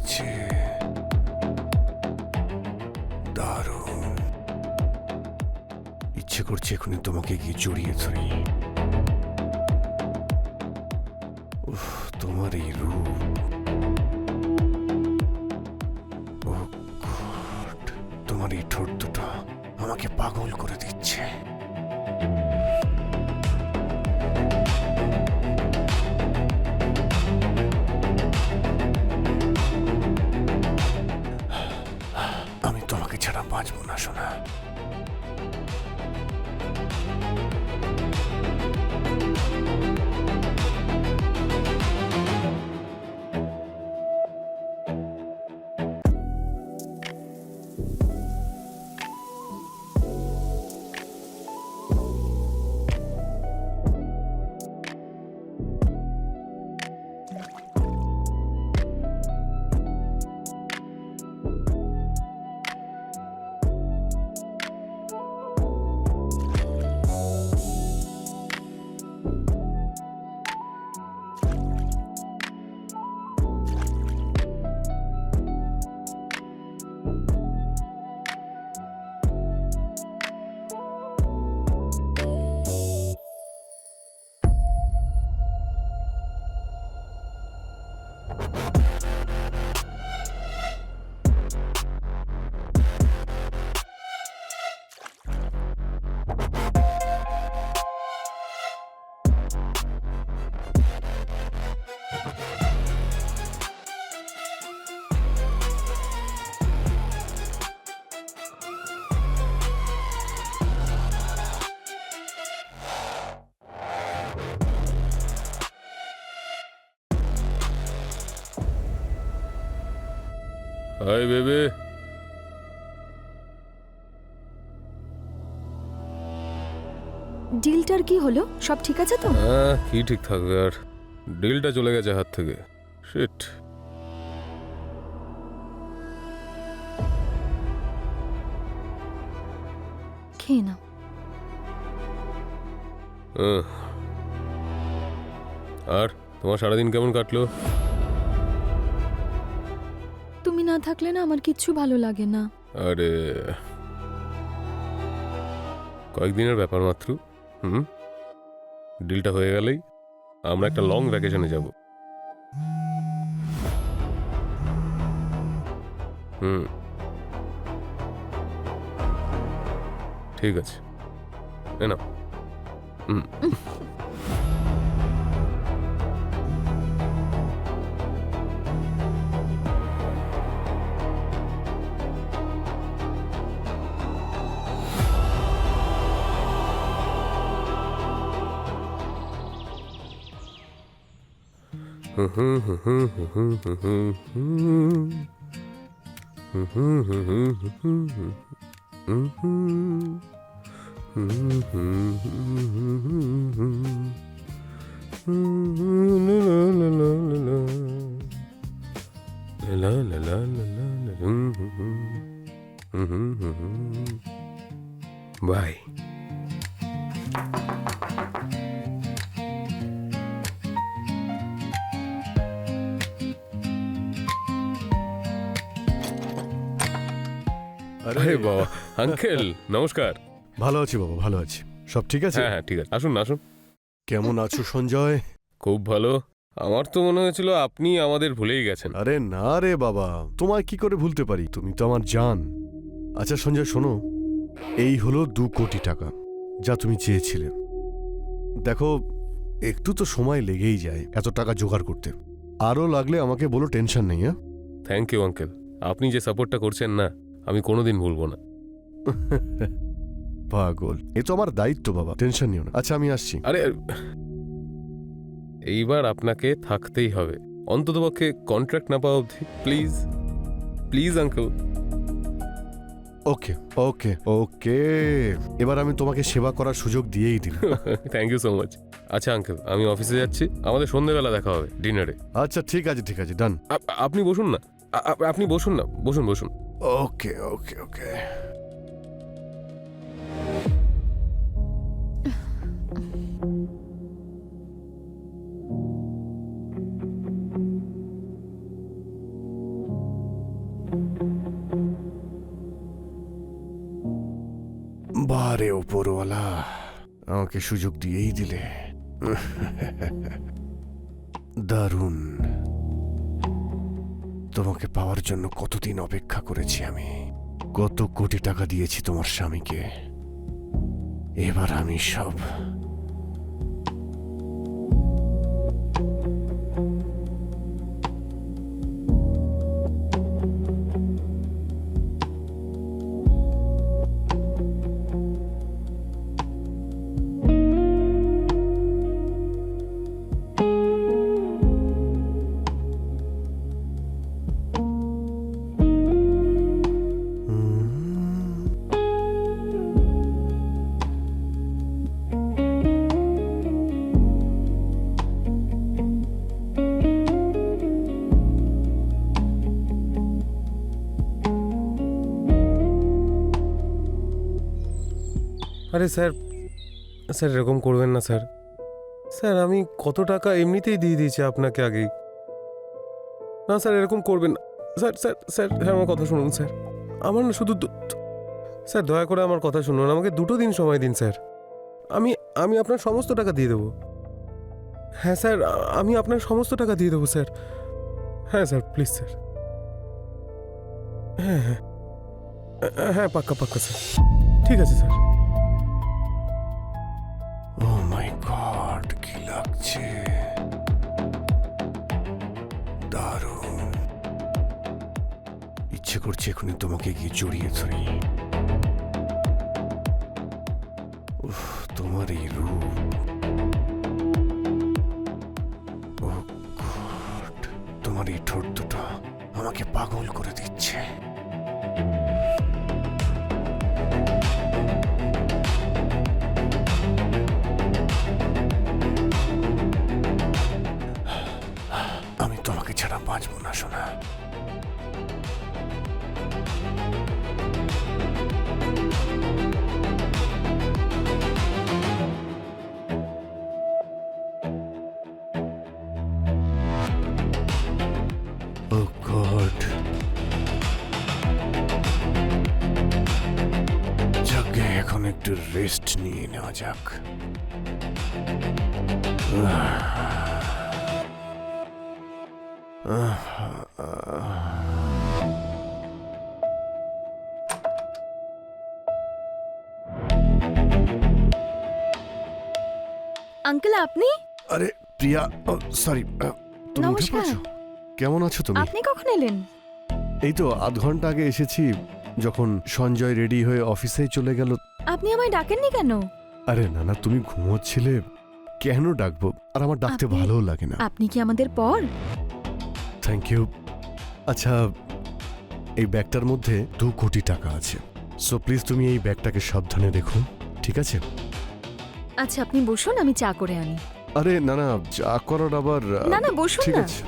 লাগছে, দারুণ। ইচ্ছে করছে এখনই তোমাকে গিয়ে জড়িয়ে ধরি। উফ, তোমার এই রূপ, ও গড, তোমার এই ঠোঁট দুটো আমাকে পাগল করে দিচ্ছে। আমি তোমাকে ছাড়া বাঁচবো না সোনা। হাই বেবে। ডিলটার কি হলো? সব ঠিক আছে তো? হ্যাঁ, কি ঠিক থাকবে আর, ডিলটা চলে গেছে হাত থেকে। শিট। খেয়ে নাও। আর তোমার সারাদিন কেমন কাটলো? তুমি না থাকলে না আমার কিচ্ছু ভালো লাগে না। আরে, কয়েকদিনের ব্যাপার মাত্র। ডিলটা হয়ে গেলেই আমরা একটা লং ভ্যাকেশনে যাব। ঠিক আছে, না বাই। আরে বাবা, আঙ্কেল নমস্কার। ভালো আছি বাবা, ভালো আছি। সব ঠিক আছে? হ্যাঁ হ্যাঁ, ঠিক আছে, আসুন আসুন। কেমন আছো সঞ্জয়? খুব ভালো। আমার তো মনে হয়েছিল আপনি আমাদের ভুলেই গেছেন। আরে না রে বাবা, তোমায় কি করে ভুলতে পারি? তুমি তো আমার জান। আচ্ছা সঞ্জয় শোনো, এই হলো 2 কোটি টাকা যা তুমি চেয়েছিলে। দেখো, একটু তো সময় লেগেই যায় এত টাকা জোগাড় করতে। আরও লাগলে আমাকে বলো, টেনশন নেই। হ্যাঁ, থ্যাংক ইউ আঙ্কেল। আপনি যে সাপোর্টটা করছেন না, আমি কোনোদিন ভুলবো না। পাগল, এ তো আমার দায়িত্ব বাবা, টেনশন নিও না। আচ্ছা আমি আসছি। আরে, এইবার আপনাকে থাকতেই হবে, অন্ততপক্ষে কন্ট্রাক্ট না পাওয়া অবধি। Please please uncle. Okay okay okay, এবার আমি তোমাকে সেবা করার সুযোগ দিয়েই দিলাম। Thank you so much. আচ্ছা আঙ্কেল, আমি অফিসে যাচ্ছি, আমাদের সন্ধ্যেবেলা দেখা হবে ডিনারে। আচ্ছা ঠিক আছে, ডান। আপনি বসুন না, আপনি বসুন না, বসুন বসুন। ওকে ওকে ওকে। বারে ওপরওয়ালা, আমাকে সুযোগ দিয়েই দিলে। দারুণ। তোমাকে পাওয়ার জন্য কতদিন অপেক্ষা করেছি আমি, কত কোটি টাকা দিয়েছি তোমার স্বামীকে। এবার আমি সব আরে স্যার, স্যার এরকম করবেন না স্যার। স্যার আমি কত টাকা এমনিতেই দিয়ে দিয়েছি আপনাকে আগেই। না স্যার এরকম করবেন না। স্যার স্যার স্যার স্যার আমার কথা শুনুন স্যার। আমার না শুধু স্যার দয়া করে আমার কথা শুনুন, আমাকে 2 দিন সময় দিন স্যার। আমি আমি আপনার সমস্ত টাকা দিয়ে দেবো। হ্যাঁ স্যার, আমি আপনার সমস্ত টাকা দিয়ে দেবো স্যার। হ্যাঁ স্যার প্লিজ স্যার। হ্যাঁ হ্যাঁ হ্যাঁ পাক্কা পাক্কা স্যার, ঠিক আছে স্যার। ও মাই গড, কি লাগছে, দারুণ। ইচ্ছে করছে এখনই তোমাকে গিয়ে জড়িয়ে ধরি। উফ, তোমার এই রূপ, ও গড, তোমার এই ঠোঁট দুটো আমাকে পাগল করে দিচ্ছে। আমি তোমাকে ছাড়া বাঁচবো না সোনা। ও গড, যাকে এখন একটু রেস্ট নিয়ে নেওয়া যাক। আঙ্কেল আপনি? আরে প্রিয়া, সরি, তুমি উঠে নমস্কার। পড়ছো? কেমন আছো তুমি? আপনি কখন এলেন? এই তো আধ ঘন্টা আগে এসেছি, যখন সঞ্জয় রেডি হয়ে অফিসে চলে গেল। আপনি আমায় ডাকেননি কেন? আরে না না, তুমি ঘুমোচ্ছিলে, কেন ডাকবো? আর আমার ডাকতে আপনি- ভালোও লাগে না। আপনি কি আমাদের পর? Thank you. আচ্ছা, এই ব্যাগটার মধ্যে 2 কোটি টাকা আছে, সো প্লিজ তুমি এই ব্যাগটাকে সাবধানে রেখো, ঠিক আছে? আচ্ছা আপনি বসুন, আমি চা করে আনি। আরে না না, যা করার আবার না না বসুন ঠিক না। আছে।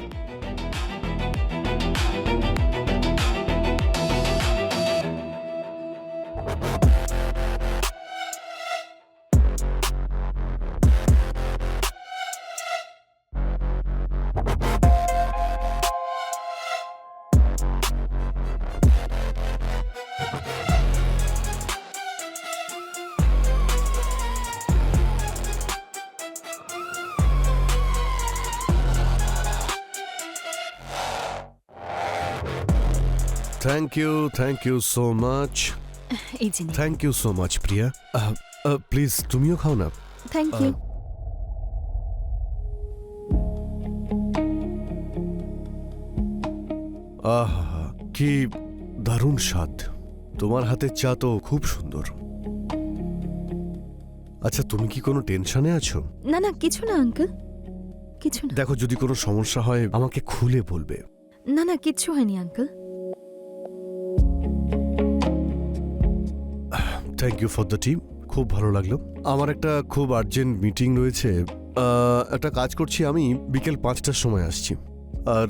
থ্যাংক ইউ সো মাচ, এই যে thank you so much Priya. Please তুমিও খাও না। Thank you. আহা, কি দারুণ স্বাদ। তোমার হাতের চা তো খুব সুন্দর। আচ্ছা, তুমি কি কোনো টেনশনে আছো? না না কিছু না আঙ্কেল, কিছু না। দেখো, যদি কোনো সমস্যা হয় আমাকে খুলে বলবে। না না কিচ্ছু হয়নি uncle. Thank you for the team, খুব ভালো লাগলো। আমার একটা খুব আর্জেন্ট মিটিং রয়েছে, একটা কাজ করছি আমি, বিকেল 5টার সময় আসছি। আর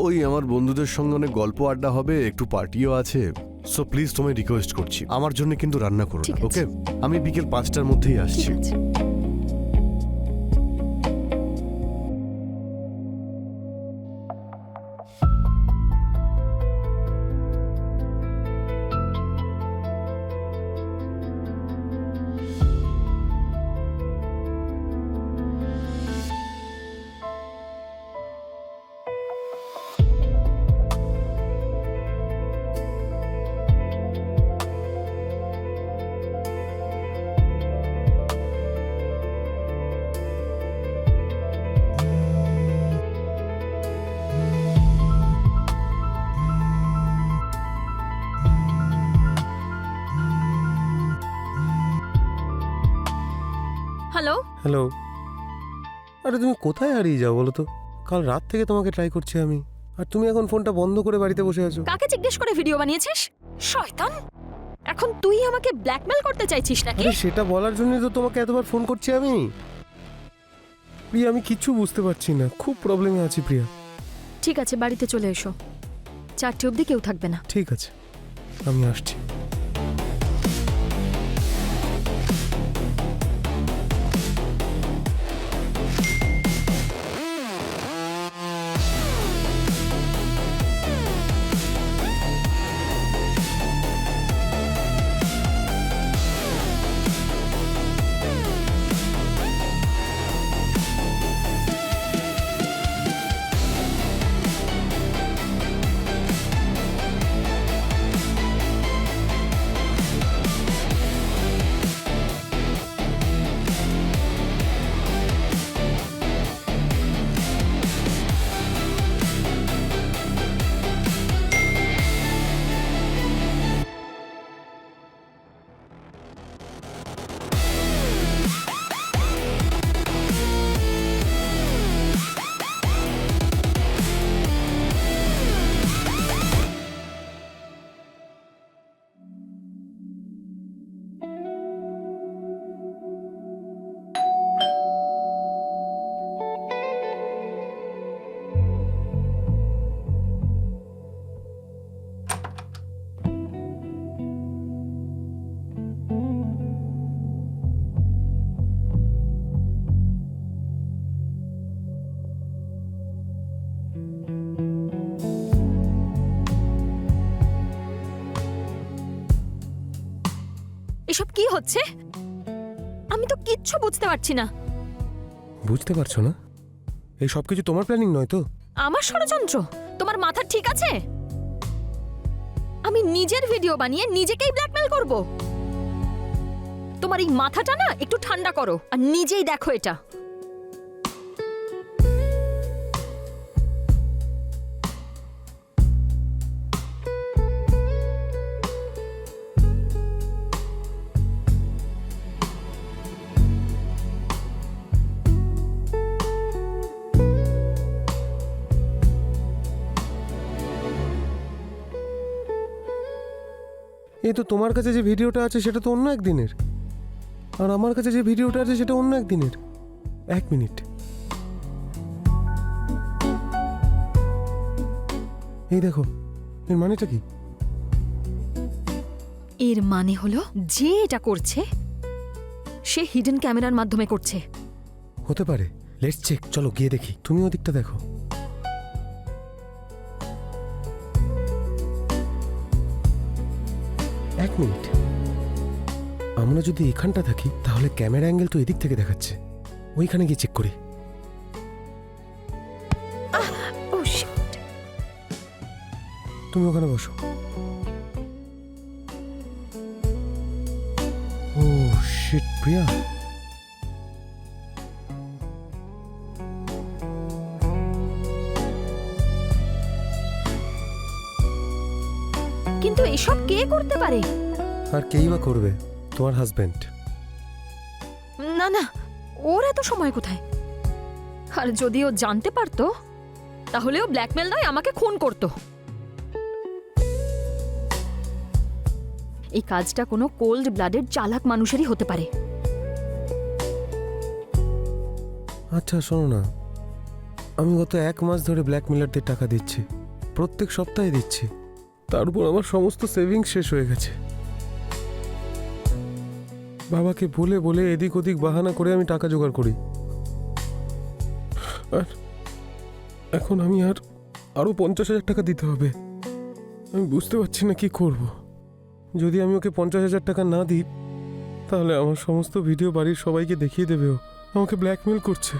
ওই আমার বন্ধুদের সঙ্গে অনেক গল্প আড্ডা হবে, একটু পার্টিও আছে। সো প্লিজ তোমায় রিকোয়েস্ট করছি, আমার জন্য কিন্তু রান্না করো ঠিক না, আছে। ওকে? আমি বিকেল 5টার মধ্যেই ঠিক আসছি। আছে। হ্যালো। আরে তুমি কোথায় হারিয়ে যাও বলো তো? কাল রাত থেকে তোমাকে ট্রাই করছি আমি, আর তুমি এখন ফোনটা বন্ধ করে বাড়িতে বসে আছো। কাকে জিজ্ঞেস করে ভিডিও বানিয়েছিস? শয়তান! এখন তুই আমাকে ব্ল্যাকমেল করতে চাইছিস নাকি? আরে সেটা বলার জন্যই তো তোমাকে এতবার ফোন করছি আমি। প্রিয়া, আমি কিচ্ছু বুঝতে পারছি না, খুব প্রবলেমে আছি প্রিয়া। ঠিক আছে, বাড়িতে চলে এসো। 4টে অবধি কেউ থাকবে না। ঠিক আছে, আমি আসছি। এসব কি হচ্ছে? আমি তো কিচ্ছু বুঝতে পারছি না। বুঝতে পারছো না? এই সব কিছু তোমার প্ল্যানিং নয় তো? আমার ষড়যন্ত্র? তোমার মাথা ঠিক আছে? আমি নিজের ভিডিও বানিয়ে নিজেকেই ব্ল্যাকমেল করব? তোমার এই মাথাটা না একটু ঠান্ডা করো আর নিজেই দেখো এটা। এই তো তোমার কাছে যে ভিডিওটা আছে সেটা তো অন্য একদিনের, আর আমার কাছে যে ভিডিওটা আছে সেটা অন্য একদিনের। 1 মিনিট, এই দেখো, এর মানেটা কি? এর মানে হলো যে এটা করছে সে হিডেন ক্যামেরার মাধ্যমে করছে। হতে পারে, লেটস চেক, চলো গিয়ে দেখি। তুমি ওদিকটা দেখো। এক মিনিট, আমরা যদি এখানটা থাকি তাহলে ক্যামেরা অ্যাঙ্গেল তো এদিক থেকে দেখাচ্ছে। ওইখানে গিয়ে চেক করি। ও শিট! তুমি ওখানে বসো। ও শিট প্রিয়া, কিন্তু এসব কে করতে পারে? আর কেই বা করবে? তোমার হাজবেন্ড। না না, ওর এত সময় কোথায়? আর যদি ও জানতে পারতো তাহলে ও ব্ল্যাকমেল নয়, আমাকে খুন করতো। এই কাজটা কোনো কোল্ড ব্লাডেড চালাক মানুষেরই হতে পারে। আচ্ছা শোনো না, আমি গত 1 মাস ধরে ব্ল্যাকমেলারদের টাকা দিচ্ছি, প্রত্যেক সপ্তাহে দিচ্ছি। তার উপর আমার সমস্ত সেভিংস শেষ হয়ে গেছে। বাবাকে বলে বলে এদিক ওদিক বাহানা করে আমি টাকা জোগাড় করি, আর এখন আমি আরো 50,000 টাকা দিতে হবে। আমি বুঝতে পারছি না কি করব। যদি আমি ওকে 50,000 টাকা না দিই তাহলে আমার সমস্ত ভিডিও বাড়ির সবাইকে দেখিয়ে দেবে। ও আমাকে ব্ল্যাকমেল করছে,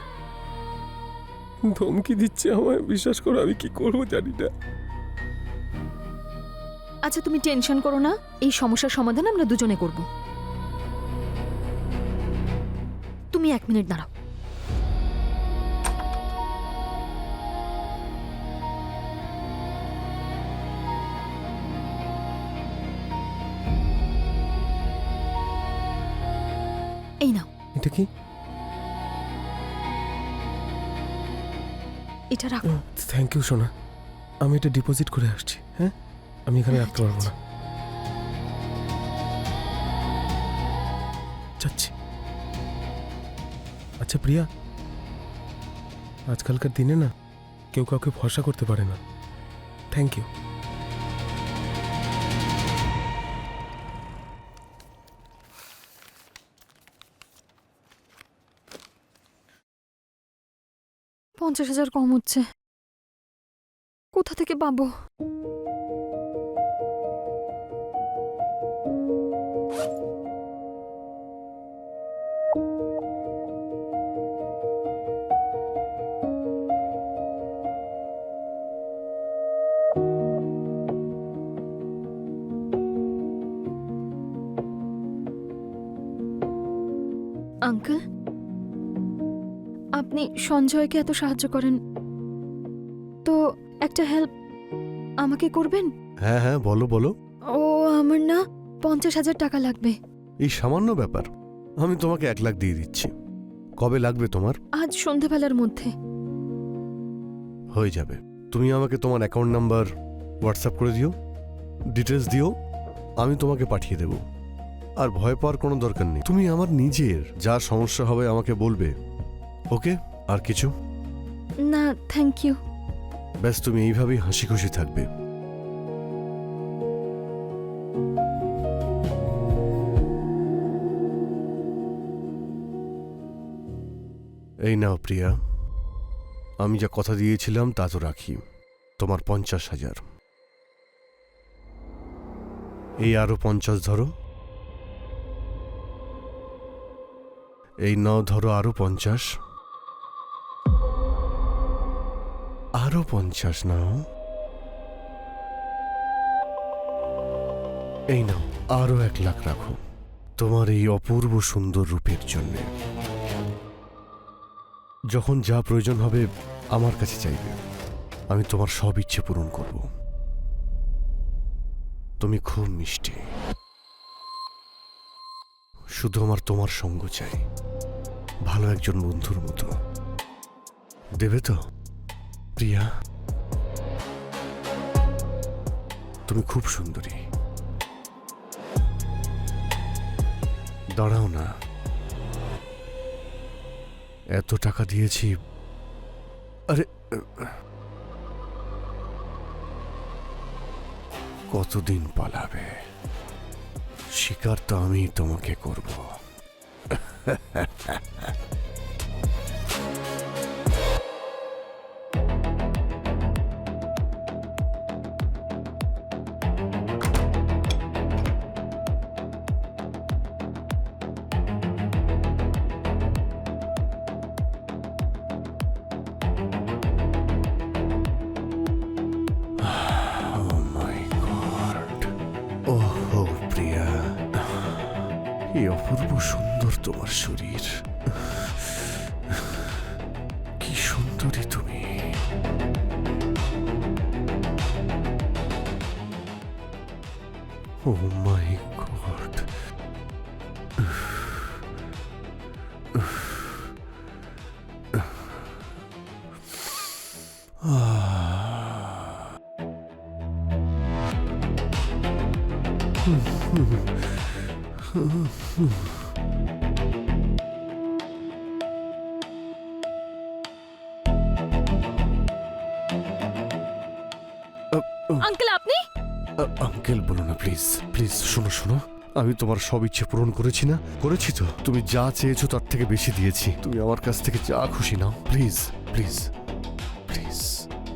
ধমকি দিচ্ছে আমায়। বিশ্বাস করো, আমি কি করবো জানি না। আচ্ছা তুমি টেনশন করো না, এই সমস্যার সমাধান আমরা দুজনে করব। তুমি 1 মিনিট দাঁড়াও। এই নাও। এটা কি? এটা রাখো। থ্যাংক ইউ সোনা, আমি এটা ডিপোজিট করে আসছি। হ্যাঁ, আমি এখানে রাখতে পারবো না, যাচ্ছি। আচ্ছা প্রিয়া, আজকালকার দিনে না কেউ কাউকে ভরসা করতে পারে না। Thank you. পঞ্চাশ হাজার কম হচ্ছে, কোথা থেকে পাবো? আঙ্কেল, আপনি সঞ্জয়কে এত সাহায্য করেন, তো একটা হেল্প আমাকে করবেন? হ্যাঁ হ্যাঁ, বলো বলো। ও, আমার না 50,000 টাকা লাগবে। এই সামান্য ব্যাপার, আমি তোমাকে 1 লাখ দিয়ে দিচ্ছি। কবে লাগবে তোমার? আজ সন্ধেবেলার মধ্যে। হয়ে যাবে। তুমি আমাকে তোমার অ্যাকাউন্ট নাম্বার হোয়াটসঅ্যাপ করে দিও, ডিটেলস দিও, আমি তোমাকে পাঠিয়ে দেব। আর ভয় পাওয়ার কোনো দরকার নেই, তুমি আমার নিজের, যা সমস্যা হবে আমাকে বলবে। ওকে? আর কিছু? না, থ্যাংক ইউ। ব্যাস, তুমি এইভাবেই হাসি খুশি থাকবে। এই নাও প্রিয়া, আমি যা কথা দিয়েছিলাম তা তো রাখি। তোমার 50,000। এই আরো 50 ধরো, এই নাও ধরো আরো 50, আরো 50 নাও, এই নাও আরো 1 লাখ রাখো তোমার এই অপূর্ব সুন্দর রূপের জন্য। যখন যা প্রয়োজন হবে আমার কাছে চাইবে, আমি তোমার সব ইচ্ছে পূরণ করব। তুমি খুব মিষ্টি, শুধু আমার তোমার সঙ্গ চাই, ভালো একজন বন্ধুর মতো। দেবে তো প্রিয়া? তুমি খুব সুন্দরী। দাঁড়াও না, এত টাকা দিয়েছি, আরে কতদিন পালাবে? শিকার তো আমি তোমাকে করব। ওহো প্রিয়া, এই অপূর্ব সুন্দর তোমার শরীর, কি সুন্দরী তুমি। ও মাই গড, আঙ্কেল, আপনি? আঙ্কেল বলো না প্লিজ, প্লিজ শোনো শোনো, আমি তোমার সব ইচ্ছে পূরণ করেছি না? করেছি তো। তুমি যা চেয়েছো তার থেকে বেশি দিয়েছি। তুমি আমার কাছ থেকে যা খুশি নাও। প্লিজ প্লিজ প্লিজ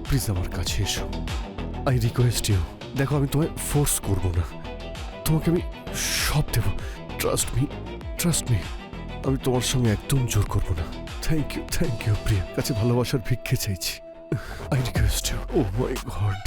প্লিজ আমার কাছে এসো, আই রিকোয়েস্ট ইউ। দেখো, আমি তোমায় ফোর্স করব না, তোমাকে আমি সব দেব। Trust me, trust me. আমি তোমার সঙ্গে একদম জোর করব না। থ্যাংক ইউ প্রিয়া, কাছে ভালোবাসার ভিক্ষে চাইছি। I request you. Oh my god.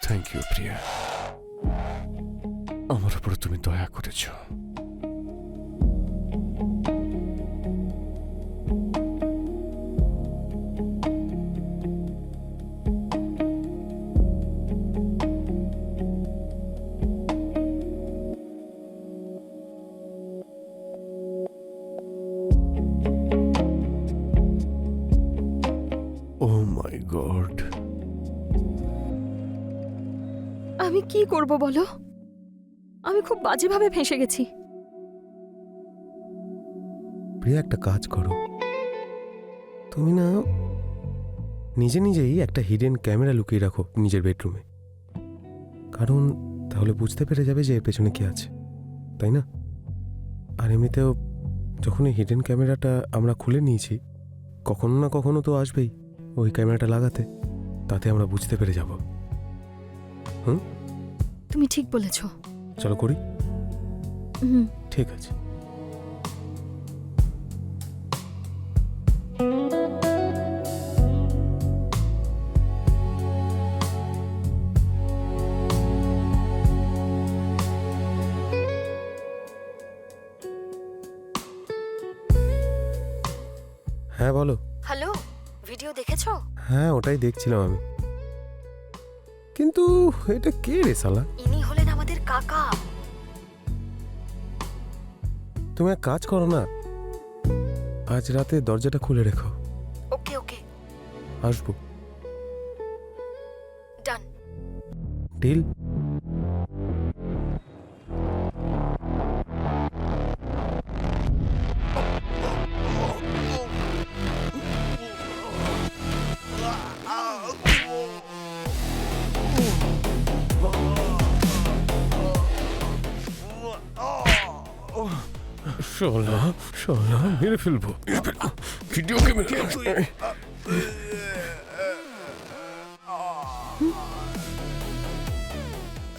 Thank you Priya, আমার উপরে তুমি দয়া করেছ। আমি কি করব বলো? আমি খুব বাজেভাবে ফেঁসে গেছি। প্রিয়া, একটা কাজ করো, তুমি না নিজে নিজেই একটা হিডেন ক্যামেরা লুকিয়ে রাখো নিজের বেডরুমে, কারণ তাহলে বুঝতে পেরে যাবে যে এর পেছনে কি আছে, তাই না? আর এমনিতেও যখন এই হিডেন ক্যামেরাটা আমরা খুলে নিয়েছি, কখনো না কখনো তো আসবেই ওই ক্যামেরাটা লাগাতে, তাতে আমরা বুঝতে পেরে যাব। তুমি ঠিক বলেছো। চলো করি। হুম। ঠিক আছে। হ্যাঁ বলো। হ্যালো, ভিডিও দেখেছো? হ্যাঁ, ওটাই দেখছিলাম আমি। কিন্তু এটা কে রে শালা? ইনি হলেন আমাদের কাকা। তুমি এক কাজ করো না, আজ রাতে দরজাটা খুলে রেখো। ওকে ওকে, আসবো। ডান। ডিল। শালা শালা মেরে ফেলবো, video camera.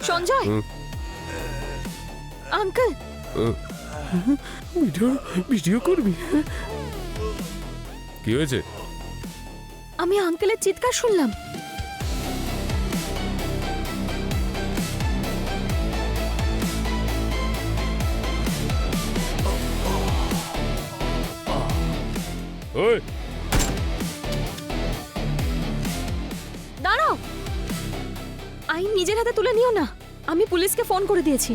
Sanjay, uncle, video video করবি? কি হয়েছে? আমি আঙ্কেলের চিৎকার শুনলাম। ওই দাঁড়াও, আইন নিজের হাতে তুলে নিও না। আমি পুলিশকে ফোন করে দিয়েছি।